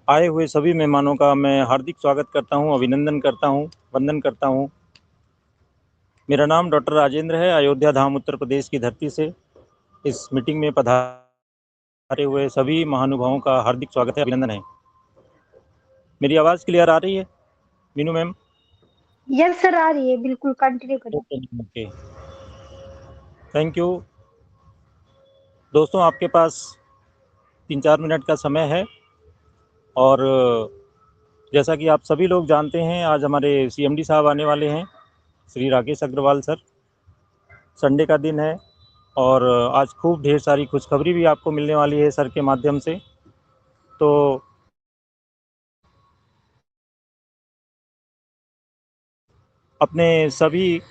आए हुए सभी मेहमानों का मैं हार्दिक स्वागत करता हूं, अभिनंदन करता हूं, वंदन करता हूं। मेरा नाम डॉक्टर राजेंद्र है। अयोध्या धाम उत्तर प्रदेश की धरती से इस मीटिंग में पधारे हुए सभी महानुभावों का हार्दिक स्वागत है, अभिनंदन है। मेरी आवाज़ क्लियर आ रही है मीनू मैम? यस सर, आ रही है। बिल्कुल कंटिन्यू करें। Okay okay, thank you. दोस्तों, आपके पास 3-4 मिनट का समय है और जैसा कि आप सभी लोग जानते हैं, आज हमारे सीएमडी साहब आने वाले हैं, श्री राकेश अग्रवाल सर। संडे का दिन है और आज खूब ढेर सारी खुशखबरी भी आपको मिलने वाली है सर के माध्यम से। तो अपने सभी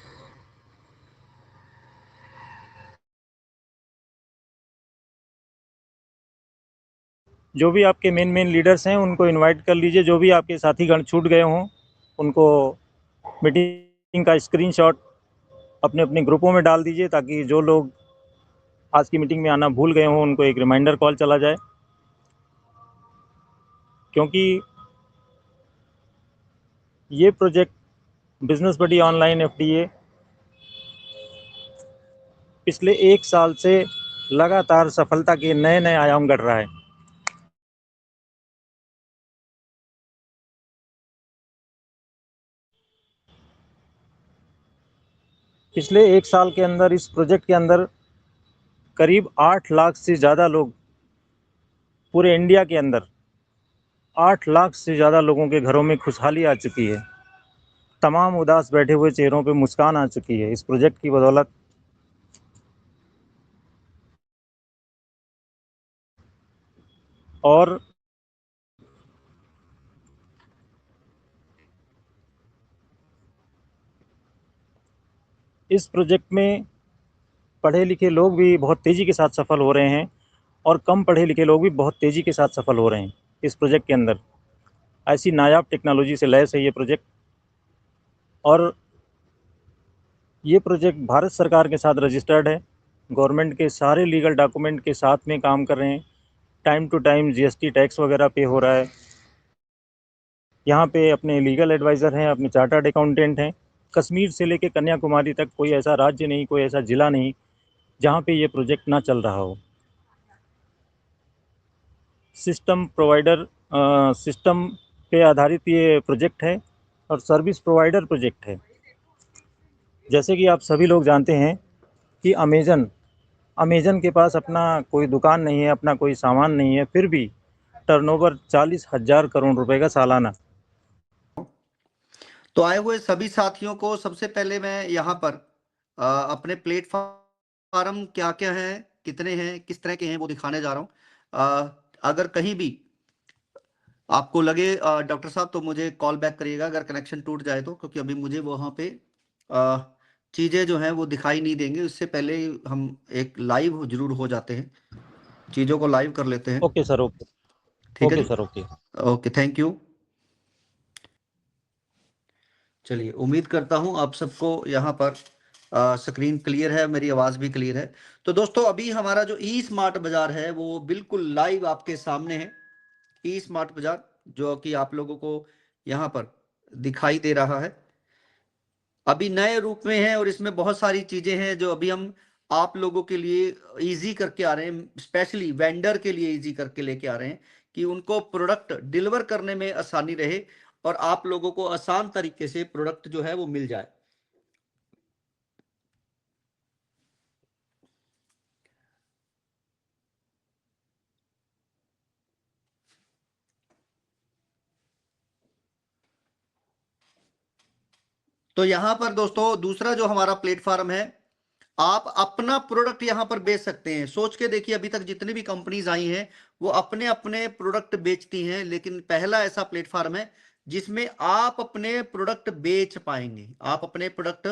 जो भी आपके मेन लीडर्स हैं उनको इनवाइट कर लीजिए। जो भी आपके साथीगण छूट गए हों उनको मीटिंग का स्क्रीनशॉट अपने अपने ग्रुपों में डाल दीजिए, ताकि जो लोग आज की मीटिंग में आना भूल गए हों उनको एक रिमाइंडर कॉल चला जाए। क्योंकि ये प्रोजेक्ट बिजनेस बडी ऑनलाइन एफडीए पिछले 1 साल से लगातार सफलता के नए नए आयाम गढ़ रहा है। पिछले 1 साल के अंदर इस प्रोजेक्ट के अंदर करीब 8 लाख से ज़्यादा लोग, पूरे इंडिया के अंदर 8 लाख से ज़्यादा लोगों के घरों में खुशहाली आ चुकी है। तमाम उदास बैठे हुए चेहरों पे मुस्कान आ चुकी है इस प्रोजेक्ट की बदौलत। और इस प्रोजेक्ट में पढ़े लिखे लोग भी बहुत तेज़ी के साथ सफल हो रहे हैं और कम पढ़े लिखे लोग भी बहुत तेज़ी के साथ सफल हो रहे हैं इस प्रोजेक्ट के अंदर। ऐसी नायाब टेक्नोलॉजी से लैस है ये प्रोजेक्ट। और ये प्रोजेक्ट भारत सरकार के साथ रजिस्टर्ड है, गवर्नमेंट के सारे लीगल डॉक्यूमेंट के साथ में काम कर रहे हैं। Time to time GST tax वगैरह पे हो रहा है। यहाँ पे अपने लीगल एडवाइज़र हैं, अपने चार्टर्ड अकाउंटेंट हैं। कश्मीर से लेकर कन्याकुमारी तक कोई ऐसा राज्य नहीं, कोई ऐसा ज़िला नहीं जहाँ पे ये प्रोजेक्ट ना चल रहा हो। सिस्टम प्रोवाइडर सिस्टम पे आधारित ये प्रोजेक्ट है और सर्विस प्रोवाइडर प्रोजेक्ट है। जैसे कि आप सभी लोग जानते हैं कि अमेज़न के पास अपना कोई दुकान नहीं है, अपना कोई सामान नहीं है, फिर भी टर्नओवर 40,000 करोड़ रुपए का सालाना। तो आए हुए सभी साथियों को सबसे पहले मैं यहाँ पर अपने प्लेटफॉर्म क्या-क्या हैं, कितने हैं, किस तरह के हैं वो दिखाने जा रहा हूँ। अगर कहीं भी आपको लगे डॉक्टर साहब तो मुझे कॉल बैक करिएगा अगर कनेक्शन टूट जाए तो, क्योंकि अभी मुझे वहाँ पे चीज़ें जो हैं वो दिखाई नहीं देंगी। उससे पहले हम एक लाइव ज़रूर हो जाते हैं, चीज़ों को लाइव कर लेते हैं। Okay sir, okay. ठीक है ओके जी? Sir, okay. Okay, thank you. चलिए, उम्मीद करता हूँ आप सबको यहाँ पर स्क्रीन क्लियर है, मेरी आवाज़ भी क्लियर है। तो दोस्तों, अभी हमारा जो ई स्मार्ट बाज़ार है वो बिल्कुल लाइव आपके सामने है। ई स्मार्ट बाज़ार जो कि आप लोगों को यहाँ पर दिखाई दे रहा है, अभी नए रूप में है और इसमें बहुत सारी चीज़ें हैं जो अभी हम आप लोगों के लिए ईज़ी करके आ रहे हैं, स्पेशली वेंडर के लिए ईज़ी करके लेके आ रहे हैं कि उनको प्रोडक्ट डिलीवर करने में आसानी रहे और आप लोगों को आसान तरीके से प्रोडक्ट जो है वो मिल जाए। तो यहाँ पर दोस्तों दूसरा जो हमारा प्लेटफॉर्म है, आप अपना प्रोडक्ट यहाँ पर बेच सकते हैं। सोच के देखिए, अभी तक जितनी भी कंपनीज आई हैं वो अपने अपने प्रोडक्ट बेचती हैं, लेकिन पहला ऐसा प्लेटफॉर्म है जिसमें आप अपने प्रोडक्ट बेच पाएंगे। आप अपने प्रोडक्ट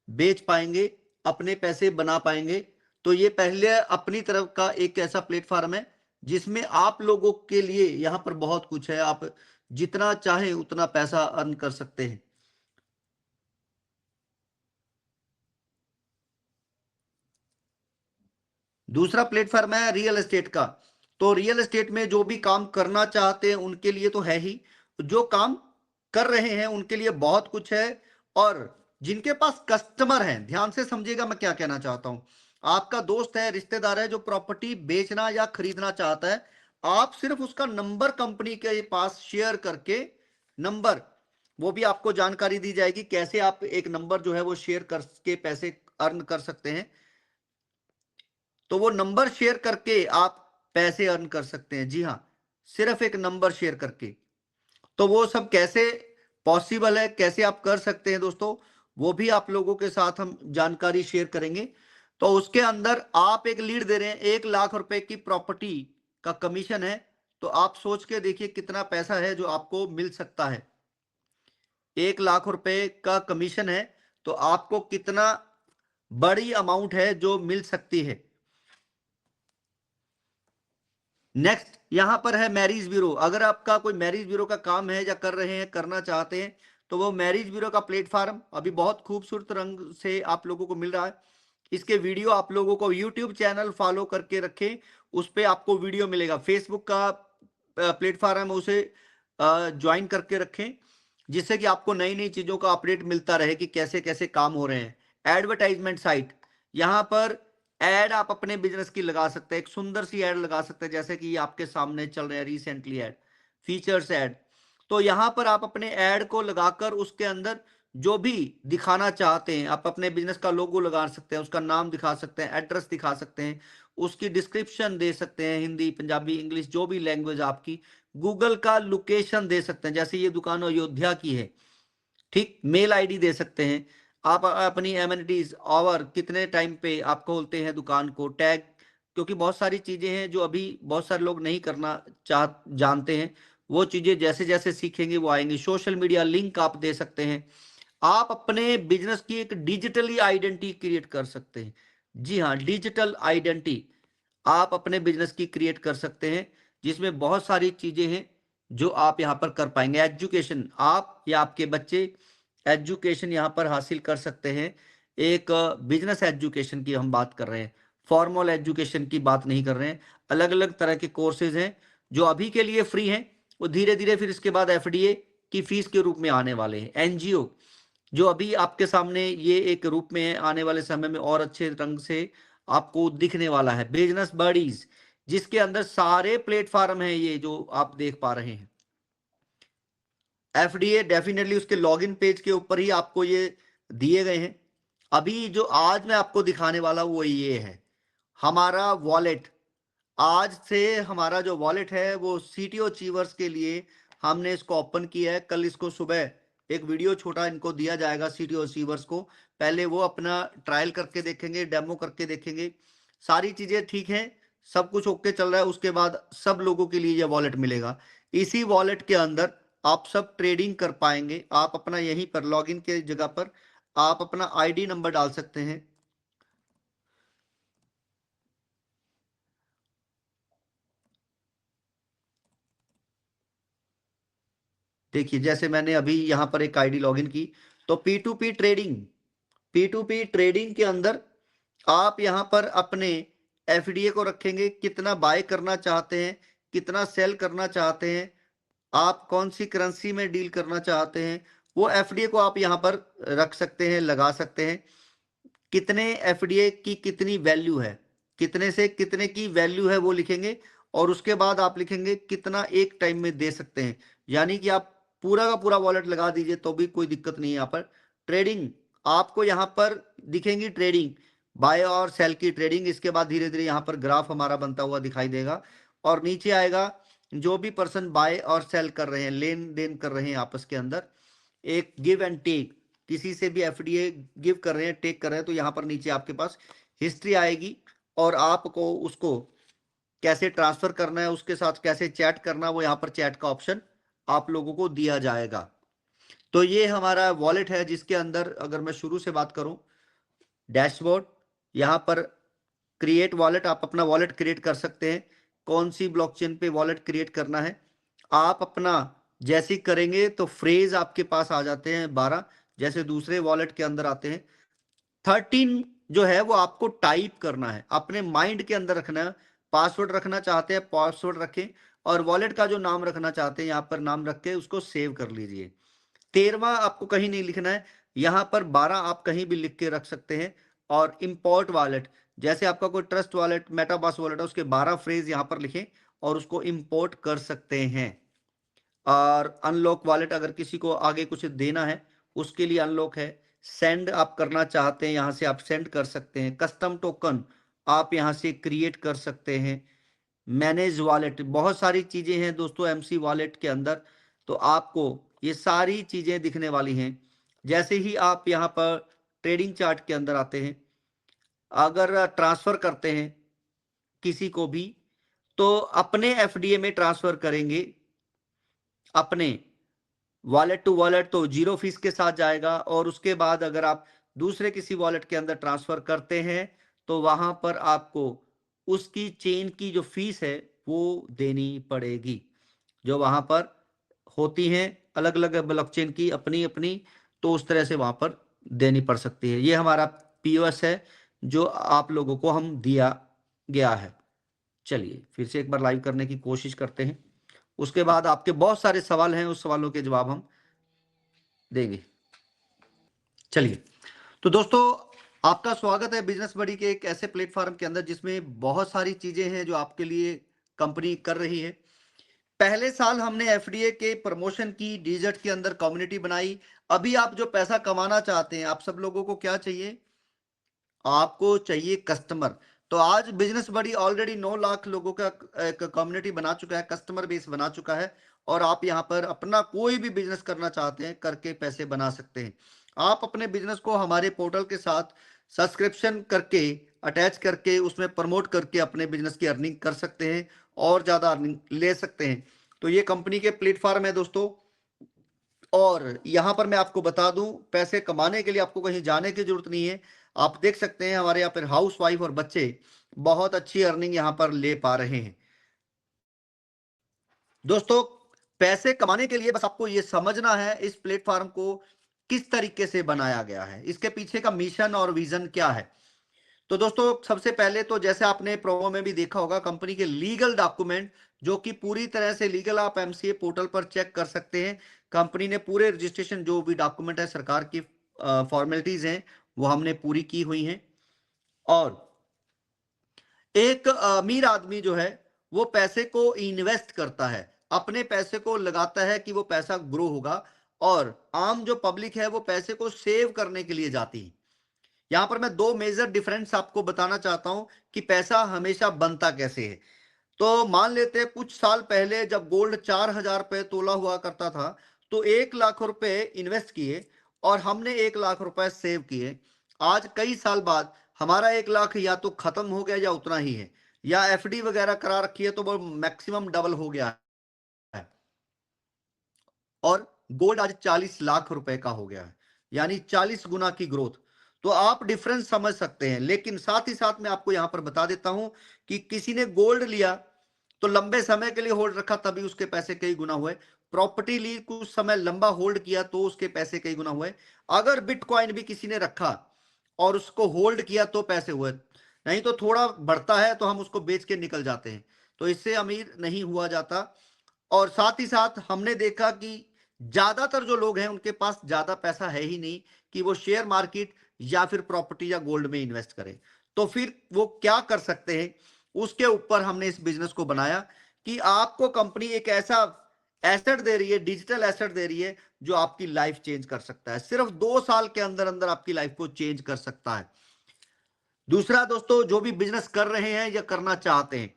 बेच पाएंगे, अपने पैसे बना पाएंगे। तो ये पहले अपनी तरफ का एक ऐसा प्लेटफॉर्म है जिसमें आप लोगों के लिए यहाँ पर बहुत कुछ है। आप जितना चाहें उतना पैसा अर्न कर सकते हैं। दूसरा प्लेटफॉर्म है रियल एस्टेट का। तो रियल एस्टेट में जो भी काम करना चाहते हैं उनके लिए तो है ही, जो काम कर रहे हैं उनके लिए बहुत कुछ है, और जिनके पास कस्टमर हैं, ध्यान से समझिएगा मैं क्या कहना चाहता हूं। आपका दोस्त है, रिश्तेदार है जो प्रॉपर्टी बेचना या खरीदना चाहता है, आप सिर्फ उसका नंबर कंपनी के पास शेयर करके, नंबर वो भी आपको जानकारी दी जाएगी कैसे आप एक नंबर जो है वो शेयर करके पैसे अर्न कर सकते हैं। तो वो नंबर शेयर करके आप पैसे अर्न कर सकते हैं। जी हाँ, सिर्फ एक नंबर शेयर करके। तो वो सब कैसे पॉसिबल है, कैसे आप कर सकते हैं दोस्तों, वो भी आप लोगों के साथ हम जानकारी शेयर करेंगे। तो उसके अंदर आप एक लीड दे रहे हैं, 1 लाख रुपए की प्रॉपर्टी का कमीशन है। तो आप सोच के देखिए कितना पैसा है जो आपको मिल सकता है। 1 लाख रुपए का कमीशन है, तो आपको कितना बड़ी अमाउंट है जो मिल सकती है। नेक्स्ट यहां पर है मैरिज ब्यूरो। अगर आपका कोई मैरिज ब्यूरो का काम है या कर रहे हैं, करना चाहते हैं, तो वो मैरिज ब्यूरो का प्लेटफॉर्म अभी बहुत खूबसूरत रंग से आप लोगों को मिल रहा है। इसके वीडियो आप लोगों को यूट्यूब चैनल फॉलो करके रखें, उस पर आपको वीडियो मिलेगा। फेसबुक का प्लेटफॉर्म है, उसे ज्वाइन करके रखें, जिससे कि आपको नई नई चीजों का अपडेट मिलता रहे कि कैसे कैसे काम हो रहे हैं। एडवर्टाइजमेंट साइट, यहां पर एड आप अपने बिजनेस की लगा सकते हैं, एक सुंदर सी एड लगा सकते हैं, जैसे कि आपके सामने चल रहे हैं रिसेंटली एड, फीचर्स एड। तो यहां पर आप अपने एड को लगाकर उसके अंदर जो भी दिखाना चाहते हैं, आप अपने बिजनेस का लोगो लगा सकते हैं, उसका नाम दिखा सकते हैं, एड्रेस दिखा सकते हैं, उसकी डिस्क्रिप्शन दे सकते हैं, हिंदी, पंजाबी, इंग्लिश, जो भी लैंग्वेज आपकी, गूगल का लोकेशन दे सकते हैं, जैसे ये दुकान अयोध्या की है, ठीक, मेल आईडी दे सकते हैं, आप अपनी एमिनिटीज और कितने टाइम पे आप खोलते हैं दुकान को, टैग, क्योंकि बहुत सारी चीजें हैं जो अभी बहुत सारे लोग नहीं करना जानते हैं, वो चीजें जैसे जैसे सीखेंगे वो आएंगे। सोशल मीडिया लिंक आप दे सकते हैं, आप अपने बिजनेस की एक डिजिटली आइडेंटिटी क्रिएट कर सकते हैं। जी हाँ, डिजिटल आइडेंटिटी आप अपने बिजनेस की क्रिएट कर सकते हैं, जिसमें बहुत सारी चीजें हैं जो आप यहां पर कर पाएंगे। एजुकेशन, आप या आपके बच्चे एजुकेशन यहां पर हासिल कर सकते हैं। एक बिजनेस एजुकेशन की हम बात कर रहे हैं, फॉर्मल एजुकेशन की बात नहीं कर रहे हैं। अलग अलग तरह के कोर्सेज हैं जो अभी के लिए फ्री हैं, वो धीरे धीरे फिर इसके बाद एफडीए की फीस के रूप में आने वाले हैं। एनजीओ जो अभी आपके सामने ये एक रूप में है, आने वाले समय में और अच्छे रंग से आपको दिखने वाला है। बिजनेस बडीज, जिसके अंदर सारे प्लेटफॉर्म हैं ये जो आप देख पा रहे हैं। एफडीए डेफिनेटली उसके लॉगिन पेज के ऊपर ही आपको ये दिए गए हैं। अभी जो आज मैं आपको दिखाने वाला वो ये है हमारा वॉलेट। आज से हमारा जो वॉलेट है वो सीटीओ अचीवर्स के लिए हमने इसको ओपन किया है। कल इसको सुबह एक वीडियो छोटा इनको दिया जाएगा सीटीओ अचीवर्स को, पहले वो अपना ट्रायल करके देखेंगे, डेमो करके देखेंगे, सारी चीजें ठीक हैं, सब कुछ ओके चल रहा है, उसके बाद सब लोगों के लिए ये वॉलेट मिलेगा। इसी वॉलेट के अंदर आप सब ट्रेडिंग कर पाएंगे। आप अपना यहीं पर लॉगिन के जगह पर आप अपना आईडी नंबर डाल सकते हैं। देखिए जैसे मैंने अभी यहां पर एक आईडी लॉगिन की, तो P2P ट्रेडिंग के अंदर आप यहां पर अपने एफडीए को रखेंगे, कितना बाय करना चाहते हैं, कितना सेल करना चाहते हैं, आप कौन सी करेंसी में डील करना चाहते हैं, वो एफडीए को आप यहां पर रख सकते हैं, लगा सकते हैं। कितने एफडीए की कितनी वैल्यू है, कितने से कितने की वैल्यू है वो लिखेंगे, और उसके बाद आप लिखेंगे कितना एक टाइम में दे सकते हैं। यानी कि आप पूरा का पूरा वॉलेट लगा दीजिए तो भी कोई दिक्कत नहीं है। यहाँ पर ट्रेडिंग आपको यहाँ पर दिखेंगी, ट्रेडिंग बाय और सेल की ट्रेडिंग। इसके बाद धीरे धीरे यहाँ पर ग्राफ हमारा बनता हुआ दिखाई देगा, और नीचे आएगा जो भी पर्सन बाय और सेल कर रहे हैं, लेन देन कर रहे हैं आपस के अंदर, एक गिव एंड टेक, किसी से भी एफडीए गिव कर रहे हैं, टेक कर रहे हैं, तो यहाँ पर नीचे आपके पास हिस्ट्री आएगी, और आपको उसको कैसे ट्रांसफर करना है, उसके साथ कैसे चैट करना, वो यहाँ पर चैट का ऑप्शन आप लोगों को दिया जाएगा। तो ये हमारा वॉलेट है, जिसके अंदर अगर मैं शुरू से बात करूं, डैशबोर्ड, यहाँ पर क्रिएट वॉलेट, आप अपना वॉलेट क्रिएट कर सकते हैं, कौन सी ब्लॉकचेन पे वॉलेट क्रिएट करना है आप अपना जैसे ही करेंगे तो फ्रेज आपके पास आ जाते हैं 12, जैसे दूसरे वॉलेट के अंदर आते हैं। 13 जो है वो आपको टाइप करना है, अपने माइंड के अंदर रखना है, पासवर्ड रखना चाहते हैं पासवर्ड रखें, और वॉलेट का जो नाम रखना चाहते हैं यहाँ पर नाम रख के उसको सेव कर लीजिए। 13वां आपको कहीं नहीं लिखना है, यहाँ पर 12 आप कहीं भी लिख के रख सकते हैं। और इंपोर्ट वॉलेट, जैसे आपका कोई ट्रस्ट वॉलेट, मेटामास्क वॉलेट है, उसके 12 फ्रेज यहाँ पर लिखें और उसको इंपोर्ट कर सकते हैं। और अनलॉक वॉलेट, अगर किसी को आगे कुछ देना है उसके लिए अनलॉक है। सेंड आप करना चाहते हैं यहाँ से आप सेंड कर सकते हैं। कस्टम टोकन आप यहाँ से क्रिएट कर सकते हैं। मैनेज वॉलेट, बहुत सारी चीजें हैं दोस्तों एमसी वॉलेट के अंदर, तो आपको ये सारी चीजें दिखने वाली हैं। जैसे ही आप यहाँ पर ट्रेडिंग चार्ट के अंदर आते हैं, अगर ट्रांसफर करते हैं किसी को भी, तो अपने एफडीए में ट्रांसफर करेंगे, अपने वॉलेट टू वॉलेट, तो 0 फीस के साथ जाएगा। और उसके बाद अगर आप दूसरे किसी वॉलेट के अंदर ट्रांसफर करते हैं तो वहां पर आपको उसकी चेन की जो फीस है वो देनी पड़ेगी, जो वहां पर होती हैं अलग अलग ब्लॉकचेन की अपनी अपनी, तो उस तरह से वहां पर देनी पड़ सकती है। ये हमारा पीओएस है जो आप लोगों को हम दिया गया है। चलिए फिर से एक बार लाइव करने की कोशिश करते हैं, उसके बाद आपके बहुत सारे सवाल हैं, उस सवालों के जवाब हम देंगे। चलिए, तो दोस्तों आपका स्वागत है बिजनेस बडी के एक ऐसे प्लेटफॉर्म के अंदर जिसमें बहुत सारी चीजें हैं जो आपके लिए कंपनी कर रही है। पहले साल हमने एफडीए के प्रमोशन की, डीजर्ट के अंदर कम्युनिटी बनाई। अभी आप जो पैसा कमाना चाहते हैं, आप सब लोगों को क्या चाहिए? आपको चाहिए कस्टमर। तो आज बिजनेस बडी ऑलरेडी 9 लाख लोगों का एक कम्युनिटी बना चुका है, कस्टमर बेस बना चुका है, और आप यहां पर अपना कोई भी बिजनेस करना चाहते हैं करके पैसे बना सकते हैं। आप अपने बिजनेस को हमारे पोर्टल के साथ सब्सक्रिप्शन करके अटैच करके उसमें प्रमोट करके अपने बिजनेस की अर्निंग कर सकते हैं और ज्यादा अर्निंग ले सकते हैं। तो ये कंपनी के प्लेटफॉर्म है दोस्तों, और यहां पर मैं आपको बता दूं, पैसे कमाने के लिए आपको कहीं जाने की जरूरत नहीं है। आप देख सकते हैं हमारे यहाँ पर हाउस वाइफ और बच्चे बहुत अच्छी अर्निंग यहां पर ले पा रहे हैं। दोस्तों पैसे कमाने के लिए बस आपको ये समझना है इस प्लेटफॉर्म को किस तरीके से बनाया गया है, इसके पीछे का मिशन और विजन क्या है। तो दोस्तों सबसे पहले तो जैसे आपने प्रोमो में भी देखा होगा, कंपनी के लीगल डॉक्यूमेंट जो कि पूरी तरह से लीगल, आप एमसीए पोर्टल पर चेक कर सकते हैं। कंपनी ने पूरे रजिस्ट्रेशन जो भी डॉक्यूमेंट है, सरकार की फॉर्मेलिटीज हैं, वो हमने पूरी की हुई हैं। और एक अमीर आदमी जो है वो पैसे को इन्वेस्ट करता है, अपने पैसे को लगाता है कि वो पैसा ग्रो होगा, और आम जो पब्लिक है वो पैसे को सेव करने के लिए जाती है। यहां पर मैं 2 मेजर डिफरेंस आपको बताना चाहता हूं कि पैसा हमेशा बनता कैसे है। तो मान लेते हैं कुछ साल पहले जब गोल्ड 4,000 रुपए तोला हुआ करता था, तो 1 लाख रुपए इन्वेस्ट किए और हमने 1 लाख रुपए सेव किए। आज कई साल बाद हमारा 1 लाख या तो खत्म हो गया या उतना ही है, या एफडी वगैरह करा रखी है तो वो मैक्सिमम डबल हो गया है, और गोल्ड आज 40 लाख रुपए का हो गया है, यानी 40 गुना की ग्रोथ। तो आप डिफरेंस समझ सकते हैं। लेकिन साथ ही साथ मैं आपको यहां पर बता देता हूं कि किसी ने गोल्ड लिया तो लंबे समय के लिए होल्ड रखा, तभी उसके पैसे कई गुना हुए। प्रॉपर्टी ली, कुछ समय लंबा होल्ड किया तो उसके पैसे कई गुना हुए। अगर बिटकॉइन भी किसी ने रखा और उसको होल्ड किया तो पैसे हुए, नहीं तो थोड़ा बढ़ता है तो हम उसको बेच के निकल जाते हैं, तो इससे अमीर नहीं हुआ जाता। और साथ ही साथ हमने देखा कि ज्यादातर जो लोग हैं उनके पास ज्यादा पैसा है ही नहीं कि वो शेयर मार्केट या फिर प्रॉपर्टी या गोल्ड में इन्वेस्ट करें। तो फिर वो क्या कर सकते हैं, उसके ऊपर हमने इस बिजनेस को बनाया कि आपको कंपनी एक ऐसा एसेट दे रही है, डिजिटल एसेट दे रही है जो आपकी लाइफ चेंज कर सकता है। सिर्फ 2 साल के अंदर अंदर आपकी लाइफ को चेंज कर सकता है। दूसरा दोस्तों, जो भी बिजनेस कर रहे हैं या करना चाहते हैं,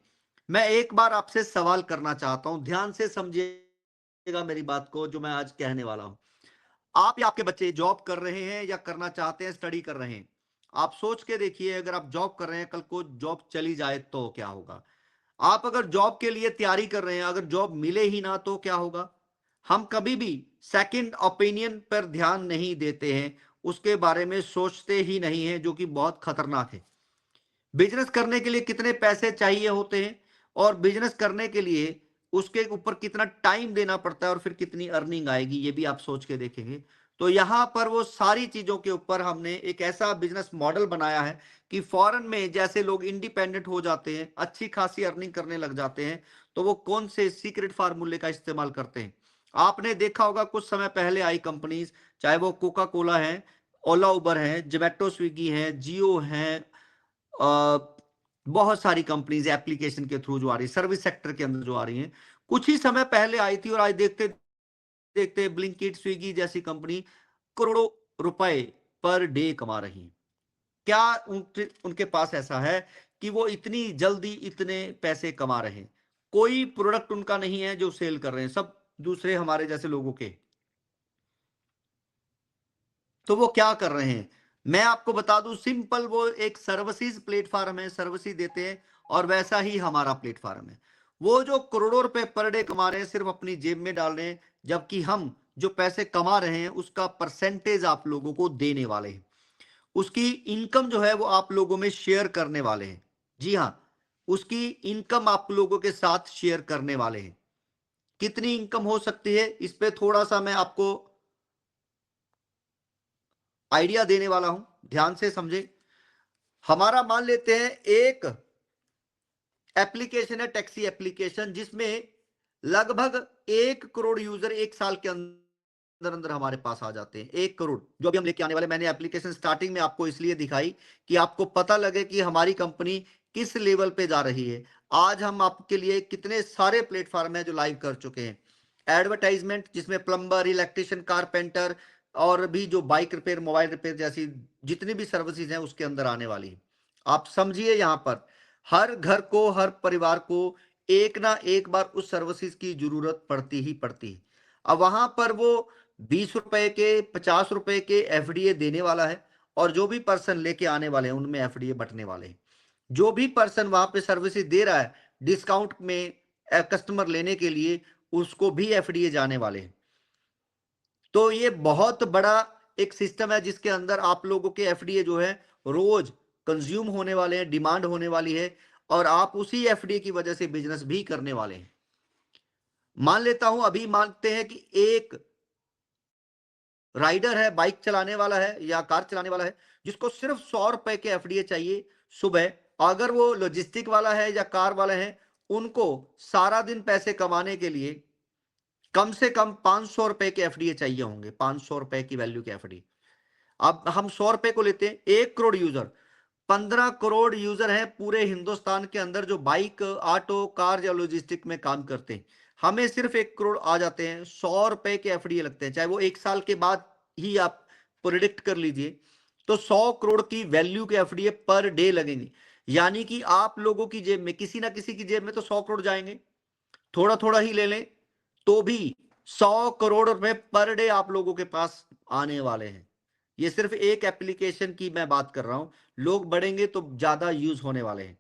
मैं एक बार आपसे सवाल करना चाहता हूं, ध्यान से समझिएगा मेरी बात को जो मैं आज कहने वाला हूं। आप या आपके बच्चे जॉब कर रहे हैं या करना चाहते हैं, स्टडी कर रहे हैं, आप सोच के देखिए, अगर आप जॉब कर रहे हैं, कल को जॉब चली जाए तो क्या होगा? आप अगर जॉब के लिए तैयारी कर रहे हैं, अगर जॉब मिले ही ना तो क्या होगा? हम कभी भी सेकंड ओपिनियन पर ध्यान नहीं देते हैं, उसके बारे में सोचते ही नहीं है, जो कि बहुत खतरनाक है। बिजनेस करने के लिए कितने पैसे चाहिए होते हैं और बिजनेस करने के लिए उसके ऊपर कितना टाइम देना पड़ता है और फिर कितनी अर्निंग आएगी, ये भी आप सोच के देखेंगे तो यहाँ पर वो सारी चीजों के ऊपर हमने एक ऐसा बिजनेस मॉडल बनाया है कि फॉरेन में जैसे लोग इंडिपेंडेंट हो जाते हैं, अच्छी खासी अर्निंग करने लग जाते हैं, तो वो कौन से सीक्रेट फार्मूले का इस्तेमाल करते हैं। आपने देखा होगा कुछ समय पहले आई कंपनीज, चाहे वो कोका कोला है, ओला उबर है, जोमेटो स्विगी है, जियो है, बहुत सारी कंपनीज एप्लीकेशन के थ्रू जो आ रही है, सर्विस सेक्टर के अंदर जो आ रही हैं, कुछ ही समय पहले आई थी और आज देखते देखते ब्लिंकिट, स्विगी जैसी कंपनी करोड़ों रुपए पर डे कमा रही है। क्या उनके पास ऐसा है कि वो इतनी जल्दी इतने पैसे कमा रहे हैं? कोई प्रोडक्ट उनका नहीं है जो सेल कर रहे हैं, सब दूसरे हमारे जैसे लोगों के। तो वो क्या कर रहे हैं, मैं आपको बता दूं, सिंपल, वो एक सर्विसेज प्लेटफॉर्म है, सर्विस देते हैं, और वैसा ही हमारा प्लेटफॉर्म है। वो जो करोड़ों रुपए पर डे कमा रहे हैं सिर्फ अपनी जेब में डाल रहे हैं, जबकि हम जो पैसे कमा रहे हैं उसका परसेंटेज आप लोगों को देने वाले हैं, उसकी इनकम जो है वो आप लोगों में शेयर करने वाले हैं। जी हाँ, उसकी इनकम आप लोगों के साथ शेयर करने वाले हैं। कितनी इनकम हो सकती है, इस पे थोड़ा सा मैं आपको आइडिया देने वाला हूं, ध्यान से समझे। हमारा मान लेते हैं एक एप्लीकेशन है, टैक्सी एप्लीकेशन, जिसमें लगभग 1 करोड़ यूजर एक साल के अंदर अंदर हमारे पास आ जाते हैं। 1 करोड़ जो अभी हम लेके आने वाले। मैंने एप्लीकेशन स्टार्टिंग में आपको इसलिए दिखाई कि आपको पता लगे कि हमारी कंपनी किस लेवल पे जा रही है। आज हम आपके लिए कितने सारे प्लेटफॉर्म है जो लाइव कर चुके हैं। एडवर्टाइजमेंट, जिसमें प्लम्बर, इलेक्ट्रिशियन, कारपेंटर, और भी जो बाइक रिपेयर, मोबाइल रिपेयर जैसी जितनी भी सर्विसेज हैं उसके अंदर आने वाली है। आप समझिए, यहां पर हर घर को, हर परिवार को एक ना एक बार उस सर्विसेज की जरूरत पड़ती ही पड़ती है। अब वहां पर वो 20 रुपए के, 50 रुपए के एफडीए देने वाला है, और जो भी पर्सन लेके आने वाले हैं उनमें एफडीए बटने वाले हैं। जो भी पर्सन वहां पे सर्विसेज दे रहा है डिस्काउंट में कस्टमर लेने के लिए, उसको भी एफडीए जाने वाले हैं। तो ये बहुत बड़ा एक सिस्टम है जिसके अंदर आप लोगों के एफडीए जो है रोज कंज्यूम होने वाले हैं, डिमांड होने वाली है, और आप उसी एफडीए की वजह से बिजनेस भी करने वाले हैं। मान लेता हूं, अभी मानते हैं कि एक राइडर है, बाइक चलाने वाला है या कार चलाने वाला है, जिसको सिर्फ 100 रुपए के एफडीए चाहिए सुबह। अगर वो लॉजिस्टिक वाला है या कार वाला है, उनको सारा दिन पैसे कमाने के लिए कम से कम 500 रुपए के एफडीए चाहिए होंगे, 500 रुपए की वैल्यू के एफडीए। अब हम 100 रुपए को लेते हैं, 1 करोड़ यूजर, 15 करोड़ यूजर हैं पूरे हिंदुस्तान के अंदर जो बाइक, ऑटो, कार या लॉजिस्टिक में काम करते हैं। हमें सिर्फ 1 करोड़ आ जाते हैं, 100 रुपए के एफडीए लगते हैं, चाहे वो 1 साल के बाद ही आप प्रिडिक्ट कर लीजिए, तो 100 करोड़ की वैल्यू के एफडीए पर डे लगेंगे। यानी कि आप लोगों की जेब में, किसी ना किसी की जेब में तो 100 करोड़ जाएंगे, थोड़ा थोड़ा ही ले लें तो भी 100 करोड़ रुपए पर डे आप लोगों के पास आने वाले हैं। ये सिर्फ एक एप्लीकेशन की मैं बात कर रहा हूं, लोग बढ़ेंगे तो ज्यादा यूज होने वाले हैं।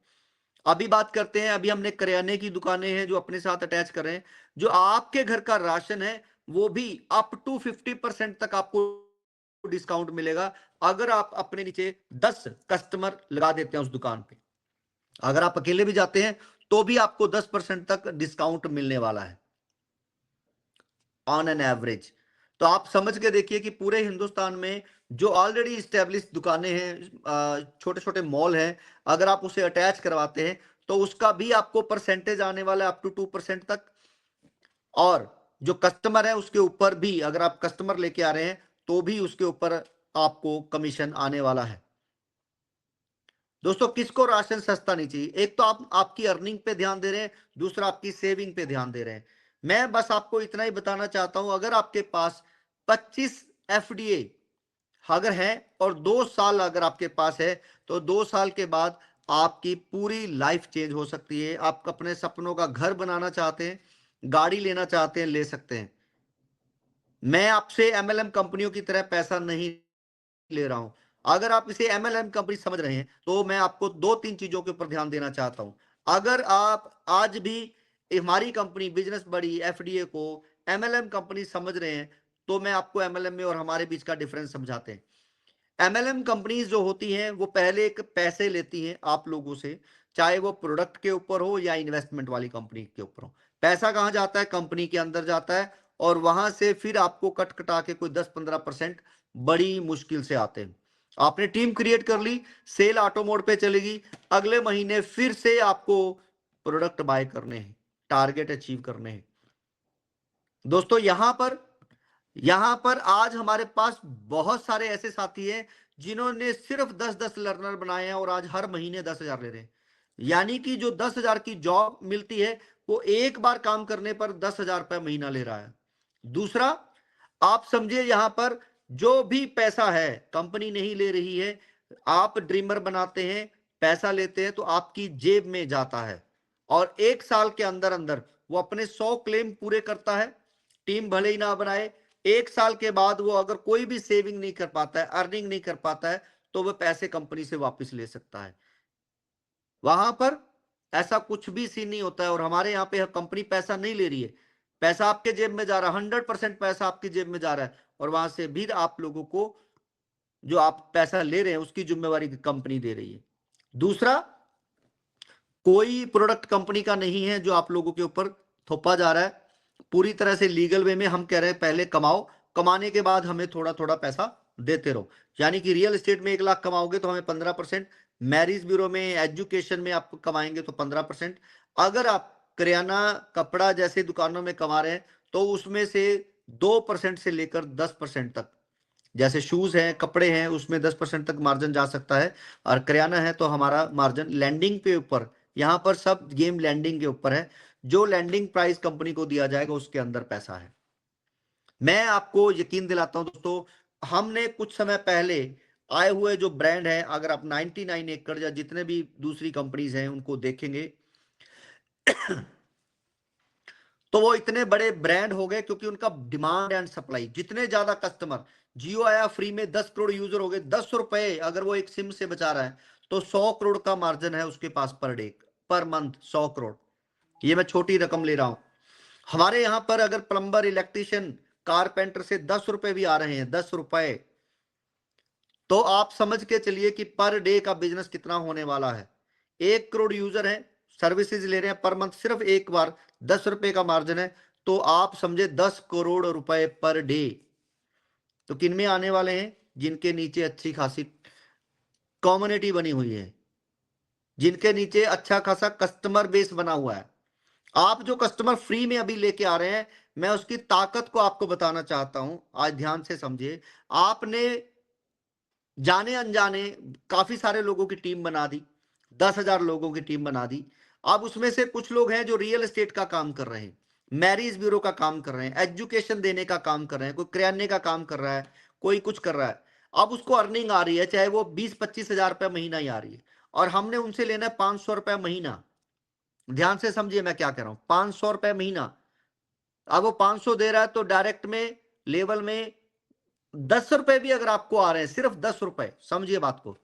अभी बात करते हैं, अभी हमने करियाने की दुकानें हैं जो अपने साथ अटैच कर रहे हैं, जो आपके घर का राशन है वो भी अप टू 50% तक आपको डिस्काउंट मिलेगा अगर आप अपने नीचे 10 कस्टमर लगा देते हैं उस दुकान पे। अगर आप अकेले भी जाते हैं तो भी आपको 10% तक डिस्काउंट मिलने वाला है ऑन एन एवरेज। तो आप समझ के देखिए कि पूरे हिंदुस्तान में जो ऑलरेडी इस्टेब्लिश दुकानें हैं, छोटे छोटे मॉल हैं, अगर आप उसे अटैच करवाते हैं तो उसका भी आपको परसेंटेज आने वाला है अप टू 2% तक। और जो कस्टमर है उसके ऊपर भी, अगर आप कस्टमर लेके आ रहे हैं तो भी उसके ऊपर आपको कमीशन आने वाला है। दोस्तों, किसको राशन सस्ता नहीं चाहिए? एक तो आप आपकी अर्निंग पे ध्यान दे रहे हैं, दूसरा आपकी सेविंग पे ध्यान दे रहे हैं। मैं बस आपको इतना ही बताना चाहता हूं, अगर आपके पास 25 एफडीए अगर है और 2 साल अगर आपके पास है, तो 2 साल के बाद आपकी पूरी लाइफ चेंज हो सकती है। आप अपने सपनों का घर बनाना चाहते हैं, गाड़ी लेना चाहते हैं, ले सकते हैं। मैं आपसे एमएलएम कंपनियों की तरह पैसा नहीं ले रहा हूं। अगर आप इसे एमएलएम कंपनी समझ रहे हैं तो मैं आपको 2-3 चीजों के ऊपर ध्यान देना चाहता हूं। अगर आप आज भी हमारी कंपनी बिजनेस बड़ी एफडीए को एमएलएम कंपनी समझ रहे हैं, तो मैं आपको एमएलएम में और हमारे बीच का डिफरेंस समझाते हैं। एमएलएम कंपनीज जो होती हैं वो पहले एक पैसे लेती हैं आप लोगों से, चाहे वो प्रोडक्ट के ऊपर हो या इन्वेस्टमेंट वाली कंपनी के ऊपर हो। पैसा कहां जाता है? कंपनी के अंदर जाता है, और वहां से फिर आपको कट कटा के कोई 10-15% बड़ी मुश्किल से आते हैं। आपने टीम क्रिएट कर ली, सेल ऑटो मोड पे चलेगी, अगले महीने फिर से आपको प्रोडक्ट बाय करने हैं, टारगेट अचीव करने हैं। दोस्तों यहां पर आज हमारे पास बहुत सारे ऐसे साथी हैं जिन्होंने सिर्फ 10-10 लर्नर बनाए हैं और आज हर महीने 10,000 ले रहे हैं। यानी कि जो 10,000 की जॉब मिलती है वो एक बार काम करने पर 10,000 रुपये महीना ले रहा है। दूसरा, आप समझिए यहां पर जो भी पैसा है कंपनी नहीं ले रही है, आप ड्रीमर बनाते हैं, पैसा लेते हैं तो आपकी जेब में जाता है और 1 साल के अंदर अंदर वो अपने 100 क्लेम पूरे करता है। टीम भले ही ना बनाए, 1 साल के बाद वो अगर कोई भी सेविंग नहीं कर पाता है, अर्निंग नहीं कर पाता है, तो वो पैसे कंपनी से वापस ले सकता है। वहां पर ऐसा कुछ भी सीन नहीं होता है और हमारे यहाँ पे कंपनी पैसा नहीं ले रही है, पैसा आपके जेब में जा रहा है, 100% पैसा आपकी जेब में जा रहा है और वहां से भी आप लोगों को जो आप पैसा ले रहे हैं उसकी जिम्मेवारी कंपनी दे रही है। दूसरा, कोई प्रोडक्ट कंपनी का नहीं है जो आप लोगों के ऊपर थोपा जा रहा है, पूरी तरह से लीगल वे में हम कह रहे हैं पहले कमाओ, कमाने के बाद हमें थोड़ा थोड़ा पैसा देते रहो। यानी कि रियल एस्टेट में 1 लाख कमाओगे तो हमें 15%, मैरिज ब्यूरो में, एजुकेशन में आप कमाएंगे तो 15%, अगर आप किराना कपड़ा जैसे दुकानों में कमा रहे हैं तो उसमें से 2% से लेकर 10% तक, जैसे शूज हैं, कपड़े हैं, उसमें 10% तक मार्जिन जा सकता है। और किराना है तो हमारा मार्जिन लैंडिंग पे ऊपर, यहां पर सब गेम लैंडिंग के ऊपर है, जो लैंडिंग प्राइस कंपनी को दिया जाएगा उसके अंदर पैसा है। मैं आपको यकीन दिलाता हूं दोस्तों, हमने कुछ समय पहले आए हुए जो ब्रांड है, अगर आप 99 एकड़ या जितने भी दूसरी कंपनीज हैं उनको देखेंगे तो वो इतने बड़े ब्रांड हो गए क्योंकि उनका डिमांड एंड सप्लाई, जितने ज्यादा कस्टमर, जियो आया फ्री में 10 करोड़ यूजर हो गए, 10 रुपए अगर वो एक सिम से बचा रहा है तो 100 करोड़ का मार्जिन है उसके पास per day, per month 100 crore. ये मैं छोटी रकम ले रहा हूं। हमारे यहां पर अगर प्लम्बर, इलेक्ट्रिशियन, कारपेंटर से 10 रुपए भी आ रहे हैं, 10 रुपए, तो आप समझ के चलिए कि पर डे का बिजनेस कितना होने वाला है। 1 करोड़ यूजर है, सर्विसेज ले रहे हैं पर मंथ, सिर्फ एक बार 10 रुपए का मार्जिन है, तो आप समझे 10 करोड़ रुपए पर डे। तो किन में आने वाले हैं? जिनके नीचे अच्छी खासी कम्युनिटी बनी हुई है, जिनके नीचे अच्छा खासा कस्टमर बेस बना हुआ है। आप जो कस्टमर फ्री में अभी लेके आ रहे हैं, मैं उसकी ताकत को आपको बताना चाहता हूं, आज ध्यान से समझिए। आपने जाने अनजाने काफी सारे लोगों की टीम बना दी, 10,000 लोगों की टीम बना दी। अब उसमें से कुछ लोग हैं जो रियल एस्टेट का काम कर रहे हैं, मैरिज ब्यूरो का काम कर रहे हैं, एजुकेशन देने का काम कर रहे हैं, कोई किराने का काम कर रहा है, कोई कुछ कर रहा है। अब उसको अर्निंग आ रही है, चाहे वो 20-25 हजार रुपये महीना ही आ रही है, और हमने उनसे लेना है 500 रुपये महीना। ध्यान से समझिए मैं क्या कह रहा हूं, 500 रुपये महीना। अब वो 500 दे रहा है तो डायरेक्ट में, लेवल में 10 रुपए भी अगर आपको आ रहे हैं, सिर्फ 10 रुपए, समझिए बात को,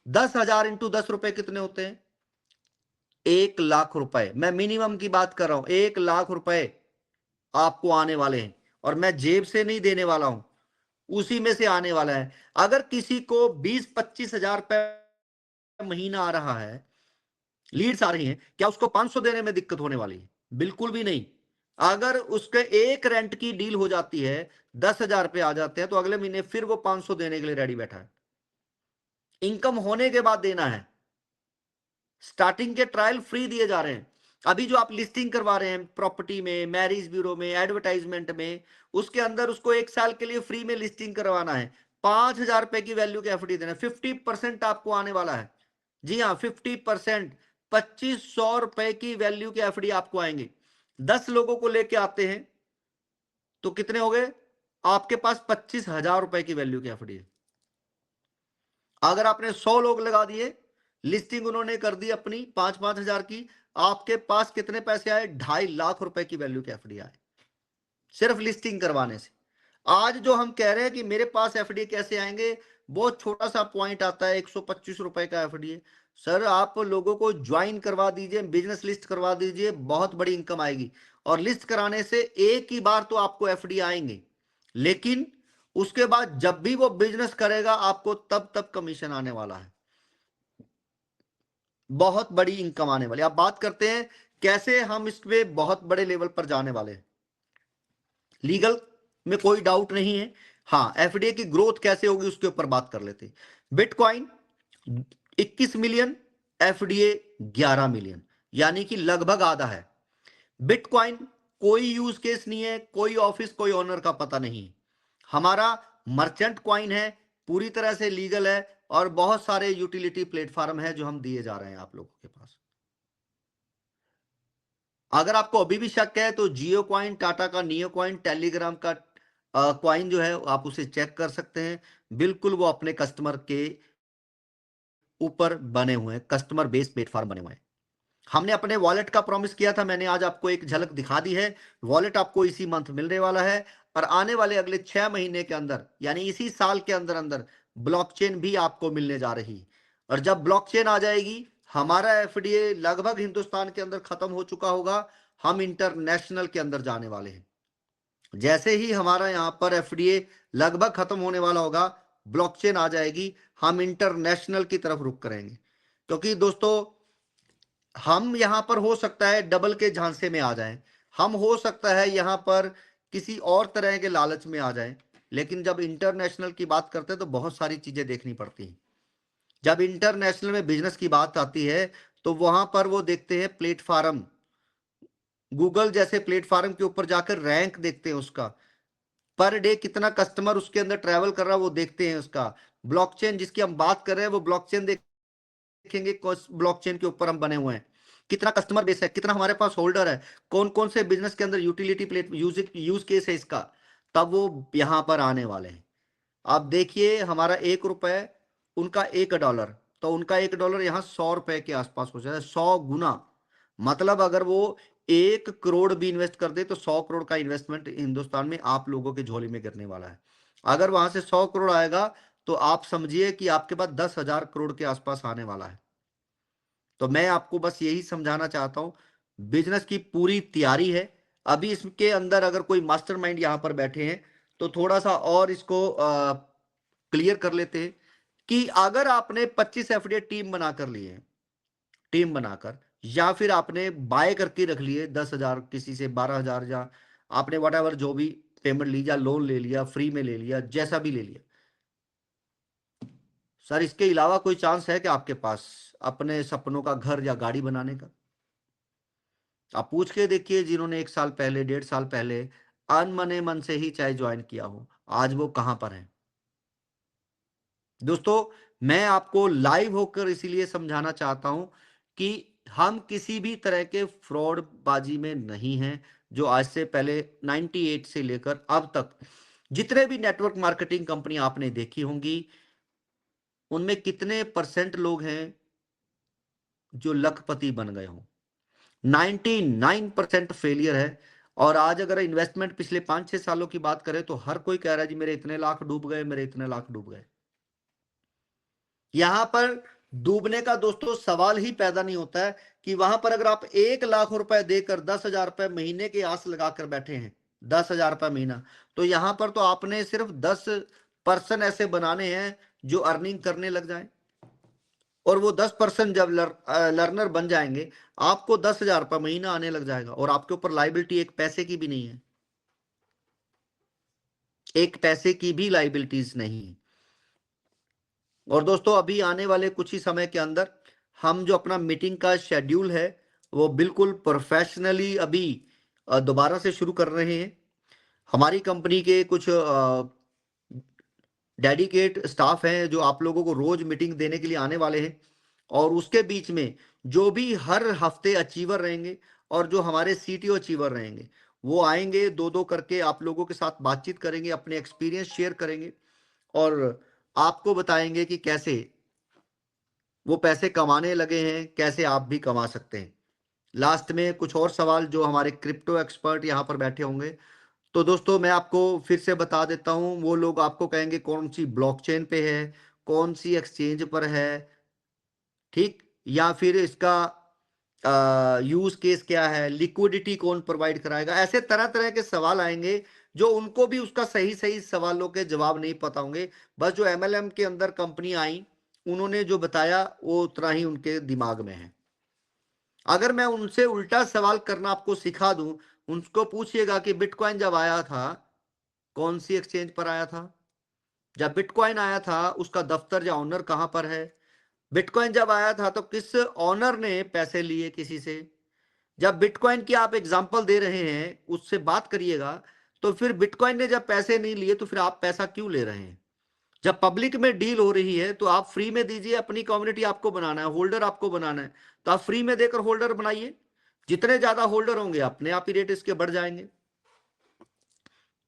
10,000 इंटू 10 रुपए कितने होते हैं? 1 लाख रुपए। मैं मिनिमम की बात कर रहा हूं, 1 लाख रुपए आपको आने वाले हैं, और मैं जेब से नहीं देने वाला हूं, उसी में से आने वाला है। अगर किसी को 20-25 हजार रुपए महीना आ रहा है, लीड्स आ रही हैं, क्या उसको 500 देने में दिक्कत होने वाली है? बिल्कुल भी नहीं। अगर उसके एक रेंट की डील हो जाती है, 10,000 रुपए आ जाते हैं, तो अगले महीने फिर वो 500 देने के लिए रेडी बैठा है। इनकम होने के बाद देना है। स्टार्टिंग के ट्रायल फ्री दिए जा रहे हैं। अभी जो आप लिस्टिंग करवा रहे हैं प्रॉपर्टी में, मैरिज ब्यूरो में, एडवर्टाइजमेंट में, उसके अंदर उसको 1 साल के लिए फ्री में लिस्टिंग करवाना है, 5,000 रुपए की वैल्यू के एफडी देना है, 50% आपको आने वाला है। जी हाँ, 50%, 2,500 रुपए की वैल्यू के एफडी आपको आएंगे। 10 लोगों को लेके आते हैं तो कितने हो गए? आपके पास 25,000 रुपए की वैल्यू की एफडी है। अगर आपने 100 लोग लगा दिए, लिस्टिंग उन्होंने कर दी अपनी 5-5 हजार की, आपके पास कितने पैसे आए? 2.5 लाख रुपए की वैल्यू के एफडी आए, सिर्फ लिस्टिंग करवाने से। आज जो हम कह रहे हैं कि मेरे पास एफडी कैसे आएंगे, बहुत छोटा सा पॉइंट आता है, 125 रुपए का एफडी है। सर आप लोगों को ज्वाइन करवा दीजिए, बिजनेस लिस्ट करवा दीजिए, बहुत बड़ी इनकम आएगी। और लिस्ट कराने से एक ही बार तो आपको एफडी आएंगे, लेकिन उसके बाद जब भी वो बिजनेस करेगा आपको तब तब कमीशन आने वाला है, बहुत बड़ी इनकम आने वाली। आप बात करते हैं कैसे हम इसमें बहुत बड़े लेवल पर जाने वाले हैं। लीगल में कोई डाउट नहीं है। हाँ, एफडीए की ग्रोथ कैसे होगी उसके ऊपर बात कर लेते हैं। बिटकॉइन 21 मिलियन, एफडीए 11 मिलियन, यानी कि लगभग आधा है। बिटकॉइन कोई यूज केस नहीं है, कोई ऑफिस कोई ओनर का पता नहीं। हमारा मर्चेंट कॉइन है, पूरी तरह से लीगल है, और बहुत सारे यूटिलिटी प्लेटफॉर्म है जो हम दिए जा रहे हैं आप लोगों के पास। अगर आपको अभी भी शक है तो जियो कॉइन, टाटा का नियो कॉइन, टेलीग्राम का कॉइन जो है आप उसे चेक कर सकते हैं। बिल्कुल वो अपने कस्टमर के ऊपर बने हुए हैं, कस्टमर बेस प्लेटफॉर्म बने हुए हैं। हमने अपने वॉलेट का प्रॉमिस किया था, मैंने आज आपको एक झलक दिखा दी है। वॉलेट आपको इसी मंथ मिलने वाला है, और आने वाले अगले 6 महीने के अंदर, यानी इसी साल के अंदर अंदर ब्लॉकचेन भी आपको मिलने जा रही है। और जब ब्लॉकचेन आ जाएगी, हमारा एफडीए लगभग हिंदुस्तान के अंदर खत्म हो चुका होगा, हम इंटरनेशनल के अंदर जाने वाले हैं। जैसे ही हमारा यहां पर एफडीए लगभग खत्म होने वाला होगा, ब्लॉकचेन आ जाएगी, हम इंटरनेशनल की तरफ रुख करेंगे। क्योंकि दोस्तों, हम यहां पर हो सकता है डबल के झांसे में आ जाएं, हम हो सकता है यहां पर किसी और तरह के लालच में आ जाएं, लेकिन जब इंटरनेशनल की बात करते हैं तो बहुत सारी चीजें देखनी पड़ती हैं। जब इंटरनेशनल में बिजनेस की बात आती है तो वहां पर वो देखते हैं प्लेटफॉर्म, गूगल जैसे प्लेटफॉर्म के ऊपर जाकर रैंक देखते हैं उसका, पर डे कितना कस्टमर उसके अंदर ट्रैवल कर रहा है वो देखते हैं उसका। ब्लॉकचेन जिसकी हम बात कर रहे हैं वो ब्लॉकचेन देखेंगे, ब्लॉकचेन के ऊपर हम बने हुए हैं, कितना कस्टमर बेस है, कितना हमारे पास होल्डर है, कौन कौन से बिजनेस के अंदर यूटिलिटी प्लेट यूज केस है इसका, तब वो यहां पर आने वाले हैं। आप देखिए, हमारा ₹1, उनका $1, तो उनका $1 यहाँ ₹100 के आसपास हो जाए, 100 गुना। मतलब अगर वो 1 करोड़ भी इन्वेस्ट कर दे तो 100 करोड़ का इन्वेस्टमेंट हिंदुस्तान में आप लोगों के झोली में गिरने वाला है। अगर वहां से 100 करोड़ आएगा तो आप समझिए कि आपके पास 10,000 करोड़ के आसपास आने वाला है। तो मैं आपको बस यही समझाना चाहता हूं, बिजनेस की पूरी तैयारी है। अभी इसके अंदर अगर कोई मास्टरमाइंड यहां पर बैठे हैं तो थोड़ा सा और इसको क्लियर कर लेते हैं कि अगर आपने 25 एफडीए टीम बनाकर लिए, टीम बनाकर, या फिर आपने बाय करके रख लिए 10,000 किसी से, 12,000, या आपने वट जो भी पेमेंट ली, या लोन ले लिया, फ्री में ले लिया, जैसा भी ले लिया, सर इसके अलावा कोई चांस है कि आपके पास अपने सपनों का घर या गाड़ी बनाने का? आप पूछ के देखिए जिन्होंने 1 साल पहले, 1.5 साल पहले अनमने मन से ही चाहे ज्वाइन किया हो, आज वो कहां पर हैं? दोस्तों, मैं आपको लाइव होकर इसीलिए समझाना चाहता हूं कि हम किसी भी तरह के फ्रॉड बाजी में नहीं हैं। जो आज से पहले 98 से लेकर अब तक जितने भी नेटवर्क मार्केटिंग कंपनी आपने देखी होंगी, उनमें कितने परसेंट लोग हैं जो लखपति बन गए हों? 99% फेलियर है। और आज अगर इन्वेस्टमेंट पिछले 5-6 सालों की बात करें तो हर कोई कह रहा है जी मेरे इतने लाख डूब गए, मेरे इतने लाख डूब गए। यहां पर डूबने का दोस्तों सवाल ही पैदा नहीं होता है कि वहां पर अगर आप 1 लाख रुपए देकर 10,000 रुपए महीने की आस लगाकर बैठे हैं, 10,000 रुपए महीना, तो यहां पर तो आपने सिर्फ 10% ऐसे बनाने हैं जो अर्निंग करने लग जाए, और वो 10% जब लर्नर बन जाएंगे, आपको 10,000 रुपए महीना आने लग जाएगा, और आपके ऊपर लाइबिलिटी एक पैसे की भी नहीं है, एक पैसे की भी लाइबिलिटीज नहीं है। और दोस्तों, अभी आने वाले कुछ ही समय के अंदर हम जो अपना मीटिंग का शेड्यूल है वो बिल्कुल प्रोफेशनली अभी दोबारा से शुरू कर रहे हैं। हमारी कंपनी के कुछ डेडिकेट स्टाफ हैं जो आप लोगों को रोज मीटिंग देने के लिए आने वाले हैं, और उसके बीच में जो भी हर हफ्ते अचीवर रहेंगे और जो हमारे सीटीओ अचीवर रहेंगे, वो आएंगे, 2-2 करके आप लोगों के साथ बातचीत करेंगे, अपने एक्सपीरियंस शेयर करेंगे, और आपको बताएंगे कि कैसे वो पैसे कमाने लगे हैं, कैसे आप भी कमा सकते हैं। लास्ट में कुछ और सवाल जो हमारे क्रिप्टो एक्सपर्ट यहाँ पर बैठे होंगे, तो दोस्तों मैं आपको फिर से बता देता हूँ, वो लोग आपको कहेंगे कौन सी ब्लॉकचेन पे है, कौन सी एक्सचेंज पर है, ठीक, या फिर इसका यूज केस क्या है, लिक्विडिटी कौन प्रोवाइड कराएगा, ऐसे तरह तरह के सवाल आएंगे जो उनको भी उसका सही सही सवालों के जवाब नहीं पता होंगे। बस जो एमएलएम के अंदर कंपनी आई, उन्होंने जो बताया वो उतना ही उनके दिमाग में है। अगर मैं उनसे उल्टा सवाल करना आपको सिखा दूं उनको पूछिएगा कि बिटकॉइन जब आया था कौन सी एक्सचेंज पर आया था, जब बिटकॉइन आया था उसका दफ्तर या ऑनर कहां पर है, बिटकॉइन जब आया था तो किस ऑनर ने पैसे लिए किसी से। जब बिटकॉइन की आप एग्जांपल दे रहे हैं उससे बात करिएगा, तो फिर बिटकॉइन ने जब पैसे नहीं लिए तो फिर आप पैसा क्यों ले रहे हैं। जब पब्लिक में डील हो रही है तो आप फ्री में दीजिए, अपनी कम्युनिटी आपको बनाना है, होल्डर आपको बनाना है, तो आप फ्री में देकर होल्डर बनाइए। जितने ज्यादा होल्डर होंगे अपने आप ही रेट इसके बढ़ जाएंगे।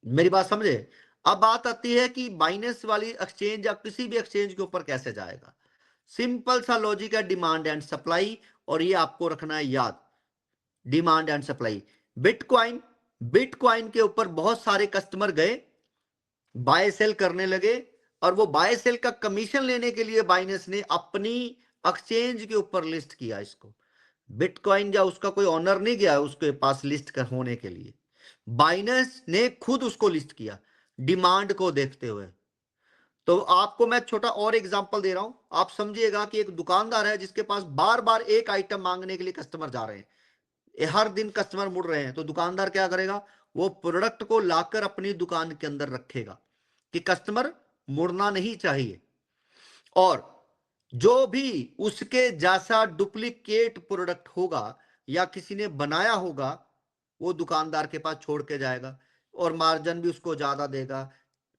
मेरी बात समझे। अब बात आती है कि बाइनेंस वाली एक्सचेंज या किसी भी एक्सचेंज के ऊपर कैसे जाएगा। सिंपल सा लॉजिक है, डिमांड एंड सप्लाई, और ये आपको रखना है याद, demand and supply. Bitcoin bitcoin के ऊपर बहुत सारे कस्टमर गए, बाय सेल करने लगे, और वो बाय सेल का कमीशन लेने के लिए बाइनेंस ने अपनी एक्सचेंज के ऊपर लिस्ट किया इसको। बिटकॉइन या उसका कोई ऑनर नहीं गया उसके पास लिस्ट कर होने के लिए, बाइनेंस ने खुद उसको लिस्ट किया डिमांड को देखते हुए। तो आपको मैं छोटा और एग्जांपल दे रहा हूं, आप समझिएगा कि एक दुकानदार है जिसके पास बार बार एक आइटम मांगने के लिए कस्टमर जा रहे हैं, हर दिन कस्टमर मुड़ रहे हैं, तो दुकानदार क्या करेगा, वो प्रोडक्ट को लाकर अपनी दुकान के अंदर रखेगा कि कस्टमर मुड़ना नहीं चाहिए। और जो भी उसके जैसा डुप्लीकेट प्रोडक्ट होगा या किसी ने बनाया होगा वो दुकानदार के पास छोड़ के जाएगा, और मार्जिन भी उसको ज्यादा देगा,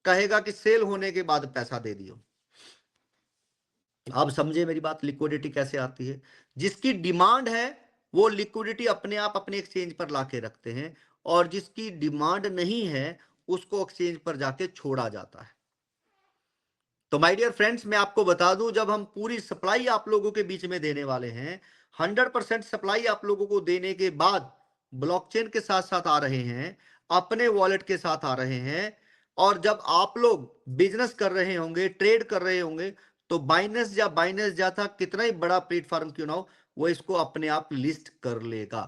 कहेगा कि सेल होने के बाद पैसा दे दियो। आप समझे मेरी बात, लिक्विडिटी कैसे आती है। जिसकी डिमांड है वो लिक्विडिटी अपने आप अपने एक्सचेंज पर लाके रखते हैं, और जिसकी डिमांड नहीं है उसको एक्सचेंज पर जाके छोड़ा जाता है। तो माय डियर फ्रेंड्स, मैं आपको बता दूं, जब हम पूरी सप्लाई आप लोगों के बीच में देने वाले हैं, 100% सप्लाई आप लोगों को देने के बाद ब्लॉकचेन के साथ साथ आ रहे हैं, अपने वॉलेट के साथ आ रहे हैं, और जब आप लोग बिजनेस कर रहे होंगे, ट्रेड कर रहे होंगे, तो बाइनेंस या बाइनेंस जैसा कितना ही बड़ा प्लेटफॉर्म क्यों ना हो, वो इसको अपने आप लिस्ट कर लेगा।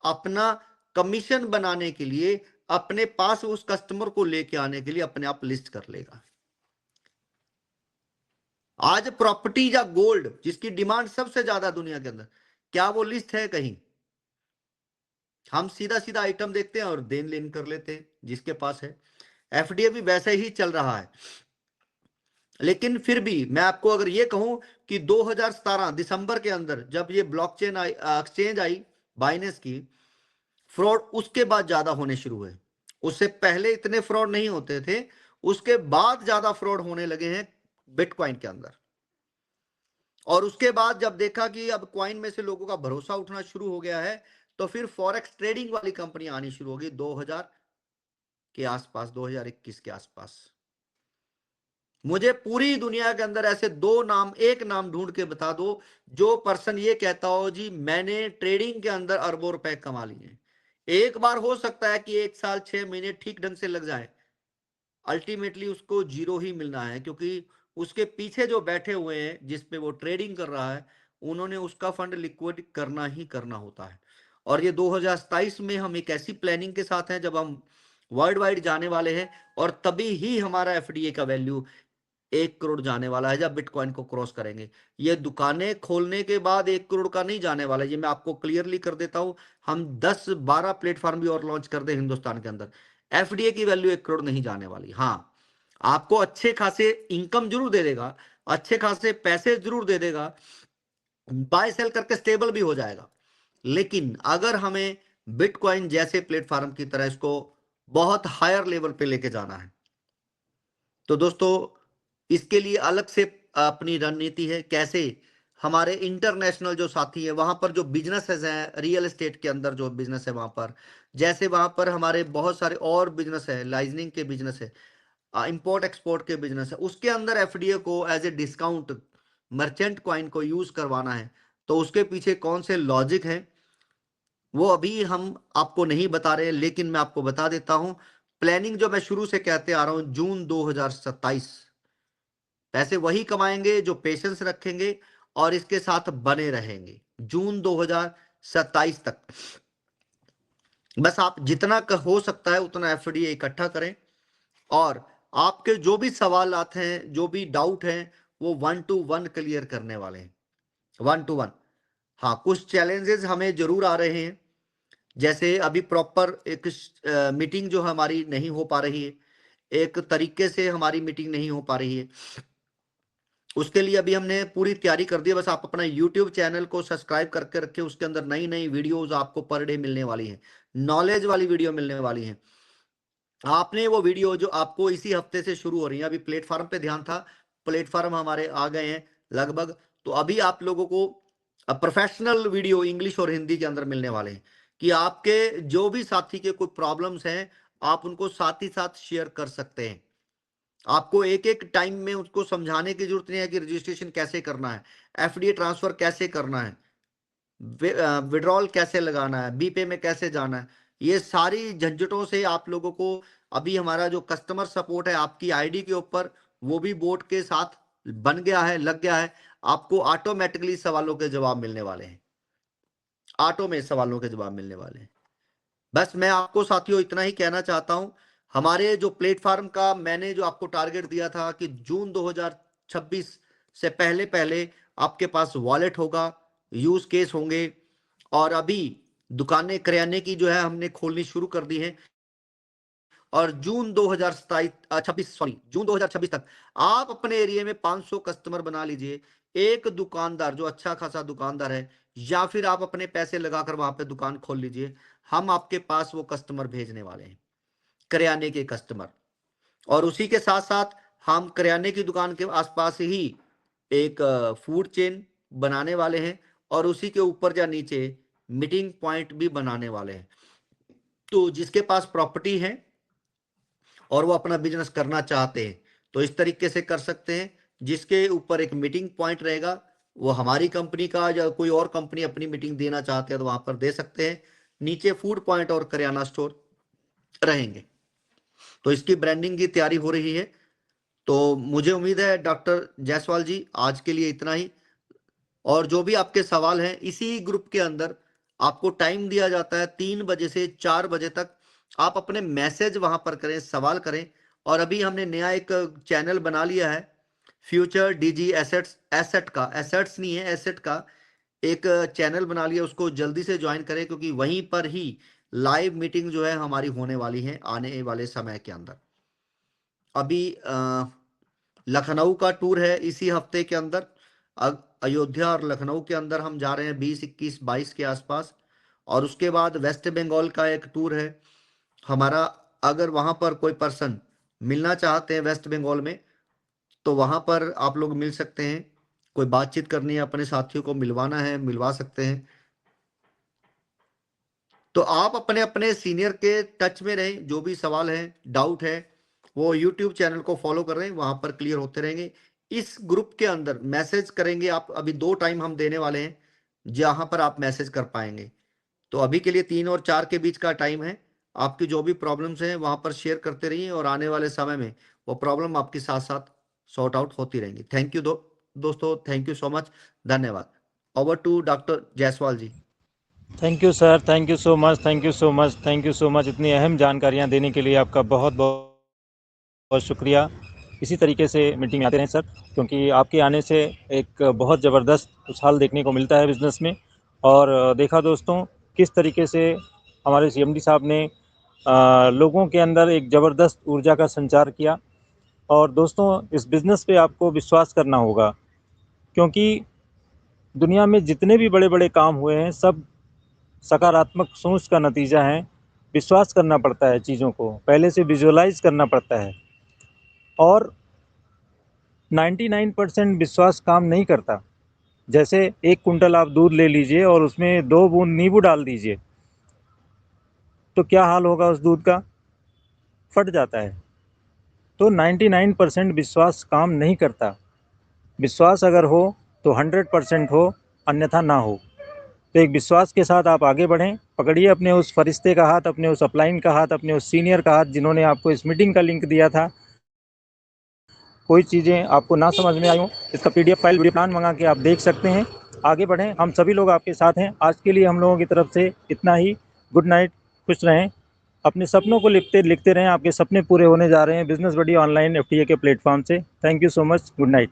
अपना कमीशन बनाने के लिए, अपने पास उस कस्टमर को लेके आने के लिए अपने आप लिस्ट कर लेगा। आज प्रॉपर्टी या गोल्ड जिसकी डिमांड सबसे ज्यादा दुनिया के अंदर, क्या वो लिस्ट है कहीं? हम सीधा सीधा आइटम देखते हैं और देन लेन कर लेते हैं जिसके पास है। एफडीए भी वैसे ही चल रहा है। लेकिन फिर भी मैं आपको अगर ये कहूं कि 2017 दिसंबर के अंदर जब ये ब्लॉकचेन एक्सचेंज आई बाइनेंस की, फ्रॉड उसके बाद ज्यादा होने शुरू हुए। उससे पहले इतने फ्रॉड नहीं होते थे, उसके बाद ज्यादा फ्रॉड होने लगे हैं बिटकॉइन के अंदर। और उसके बाद जब देखा कि अब कॉइन में से लोगों का भरोसा उठना शुरू हो गया है, तो फिर फॉरेक्स ट्रेडिंग वाली कंपनी आनी शुरू होगी 2000 के आसपास, 2021 के आसपास। मुझे पूरी दुनिया के अंदर ऐसे दो नाम, एक नाम ढूंढ के बता दो जो पर्सन ये कहता हो जी मैंने ट्रेडिंग के अंदर अरबों रुपए कमा लिए। एक बार हो सकता है कि 1 साल 6 महीने ठीक ढंग से लग जाए, अल्टीमेटली उसको जीरो ही मिलना है, क्योंकि उसके पीछे जो बैठे हुए हैं जिसपे वो ट्रेडिंग कर रहा है, उन्होंने उसका फंड लिक्विड करना ही करना होता है। और ये 2027 में हम एक ऐसी प्लानिंग के साथ हैं जब हम वर्ल्ड वाइड जाने वाले हैं, और तभी ही हमारा एफडीए का वैल्यू 1 करोड़ जाने वाला है जब बिटकॉइन को क्रॉस करेंगे। ये दुकानें खोलने के बाद 1 करोड़ का नहीं जाने वाला, ये मैं आपको क्लियरली कर देता हूं। हम 10-12 प्लेटफॉर्म भी और लॉन्च कर दे हिंदुस्तान के अंदर, एफडीए की वैल्यू 1 करोड़ नहीं जाने वाली। हाँ, आपको अच्छे खासे इनकम जरूर दे देगा, अच्छे खासे पैसे जरूर दे देगा, बाय सेल करके स्टेबल भी हो जाएगा। लेकिन अगर हमें बिटकॉइन जैसे प्लेटफॉर्म की तरह इसको बहुत हायर लेवल पे लेके जाना है, तो दोस्तों इसके लिए अलग से अपनी रणनीति है। कैसे? हमारे इंटरनेशनल जो साथी है वहां पर जो बिजनेसेस हैं, रियल एस्टेट के अंदर जो बिजनेस है वहां पर, जैसे वहां पर हमारे बहुत सारे और बिजनेस है, लाइजनिंग के बिजनेस है, इंपोर्ट एक्सपोर्ट के बिजनेस है, उसके अंदर एफडीए को as a discount merchant coin को यूज करवाना है, तो उसके पीछे कौन से लॉजिक है वो अभी हम आपको नहीं बता रहे, लेकिन मैं आपको बता देता हूं प्लानिंग जो मैं शुरू से कहते आ रहा हूं, जून 2027 पैसे वही कमाएंगे जो पेशेंस रखेंगे और इसके साथ बने रहेंगे। जून 2027 तक बस आप जितना हो सकता है उतना एफडीए इकट्ठा करें, और आपके जो भी सवाल आते हैं, जो भी डाउट हैं, वो 1 to 1 क्लियर करने वाले हैं, 1 to 1। हाँ, कुछ चैलेंजेस हमें जरूर आ रहे हैं, जैसे अभी प्रॉपर एक मीटिंग जो हमारी नहीं हो पा रही है, एक तरीके से हमारी मीटिंग नहीं हो पा रही है, उसके लिए अभी हमने पूरी तैयारी कर दी है। बस आप अपना YouTube चैनल को सब्सक्राइब करके रखें, उसके अंदर नई नई वीडियोस आपको पर डे मिलने वाली हैं, नॉलेज वाली वीडियो मिलने वाली हैं। आपने वो वीडियो जो आपको इसी हफ्ते से शुरू हो रही है, अभी प्लेटफॉर्म पे ध्यान था, प्लेटफॉर्म हमारे आ गए हैं लगभग, तो अभी आप लोगों को प्रोफेशनल वीडियो इंग्लिश और हिंदी के अंदर मिलने वाले हैं कि आपके जो भी साथी के कोई प्रॉब्लम्स हैं आप उनको साथ ही साथ शेयर कर सकते हैं। आपको एक एक टाइम में उसको समझाने की जरूरत नहीं है कि रजिस्ट्रेशन कैसे करना है, एफडीए ट्रांसफर कैसे करना है, विड्रॉल कैसे लगाना है, बीपे में कैसे जाना है। ये सारी झंझटों से आप लोगों को अभी हमारा जो कस्टमर सपोर्ट है आपकी आईडी के ऊपर, वो भी बोट के साथ बन गया है, लग गया है। आपको ऑटोमेटिकली सवालों के जवाब मिलने वाले हैं, ऑटो में सवालों के जवाब मिलने वाले हैं। बस मैं आपको साथियों इतना ही कहना चाहता हूं, हमारे जो प्लेटफॉर्म का मैंने जो आपको टारगेट दिया था कि जून 2026 से पहले पहले आपके पास वॉलेट होगा, यूज केस होंगे, और अभी दुकानें किराने की जो है हमने खोलनी शुरू कर दी है, और जून 2026 तक आप अपने एरिया में 500 कस्टमर बना लीजिए। एक दुकानदार जो अच्छा खासा दुकानदार है, या फिर आप अपने पैसे लगाकर वहां पे दुकान खोल लीजिए, हम आपके पास वो कस्टमर भेजने वाले हैं, किराने के कस्टमर। और उसी के साथ साथ हम किराने की दुकान के आसपास ही एक फूड चेन बनाने वाले हैं, और उसी के ऊपर या नीचे मीटिंग पॉइंट भी बनाने वाले हैं। तो जिसके पास प्रॉपर्टी है और वो अपना बिजनेस करना चाहते हैं तो इस तरीके से कर सकते हैं, जिसके ऊपर एक मीटिंग पॉइंट रहेगा, वो हमारी कंपनी का या कोई और कंपनी अपनी मीटिंग देना चाहते हैं तो वहां पर दे सकते हैं। नीचे फूड पॉइंट और करियाना स्टोर रहेंगे। तो इसकी ब्रांडिंग की तैयारी हो रही है। तो मुझे उम्मीद है डॉक्टर जायसवाल जी, आज के लिए इतना ही। और जो भी आपके सवाल हैं, इसी ग्रुप के अंदर आपको टाइम दिया जाता है 3 बजे से 4 बजे तक, आप अपने मैसेज वहां पर करें, सवाल करें। और अभी हमने नया एक चैनल बना लिया है, फ्यूचर डीजी एसेट्स, एसेट का, एसेट्स नहीं है, एसेट का एक चैनल बना लिया, उसको जल्दी से ज्वाइन करें, क्योंकि वहीं पर ही लाइव मीटिंग जो है हमारी होने वाली है आने वाले समय के अंदर। अभी लखनऊ का टूर है इसी हफ्ते के अंदर, अयोध्या और लखनऊ के अंदर हम जा रहे हैं 20, 21, 22 के आसपास। और उसके बाद वेस्ट बंगाल का एक टूर है हमारा। अगर वहां पर कोई पर्सन मिलना चाहते हैं वेस्ट बंगाल में, तो वहां पर आप लोग मिल सकते हैं। कोई बातचीत करनी है, अपने साथियों को मिलवाना है, मिलवा सकते हैं। तो आप अपने अपने सीनियर के टच में रहें, जो भी सवाल है, डाउट है, वो YouTube चैनल को फॉलो कर रहे हैं, वहां पर क्लियर होते रहेंगे। इस ग्रुप के अंदर मैसेज करेंगे आप, अभी 2 टाइम हम देने वाले हैं जहां पर आप मैसेज कर पाएंगे। तो अभी के लिए 3 और 4 के बीच का टाइम है। आपकी जो भी प्रॉब्लम्स हैं वहां पर शेयर करते रहिए, और आने वाले समय में वो प्रॉब्लम आपके साथ साथ सॉर्ट आउट होती रहेंगी। थैंक यू दोस्तों, थैंक यू सो मच, धन्यवाद। Over to doctor Jaiswal ji. Thank you sir, thank you so much, thank you so much, thank you so much. इतनी अहम जानकारियाँ देने के लिए आपका बहुत बहुत बहुत शुक्रिया। इसी तरीके से मीटिंग में आते रहें सर, क्योंकि आपके आने से एक बहुत ज़बरदस्त उछाल देखने को मिलता है बिज़नेस में। और देखा दोस्तों किस तरीके से हमारे CMD साहब ने लोगों के अंदर एक ज़बरदस्त ऊर्जा का संचार किया। और दोस्तों इस बिज़नेस पे आपको विश्वास करना होगा, क्योंकि दुनिया में जितने भी बड़े बड़े काम हुए हैं सब सकारात्मक सोच का नतीजा है। विश्वास करना पड़ता है चीज़ों को, पहले से विजुअलाइज़ करना पड़ता है। और 99% विश्वास काम नहीं करता। जैसे 1 कुंटल आप दूध ले लीजिए और उसमें 2 बूंद नींबू डाल दीजिए, तो क्या हाल होगा उस दूध का? फट जाता है। तो 99% विश्वास काम नहीं करता। विश्वास अगर हो तो 100% हो, अन्यथा ना हो। तो एक विश्वास के साथ आप आगे बढ़ें, पकड़िए अपने उस फरिश्ते का हाथ, अपने उस अपलाइन का हाथ, अपने उस सीनियर का हाथ जिन्होंने आपको इस मीटिंग का लिंक दिया था। कोई चीज़ें आपको ना समझ में आई हो, इसका PDF फाइल, वीडियो प्लान मंगा के आप देख सकते हैं। आगे बढ़ें, हम सभी लोग आपके साथ हैं। आज के लिए हम लोगों की तरफ से इतना ही। गुड नाइट, खुश रहें, अपने सपनों को लिखते रहें। आपके सपने पूरे होने जा रहे हैं बिज़नेस बडी ऑनलाइन FTA के प्लेटफॉर्म से। Thank you so much, good night.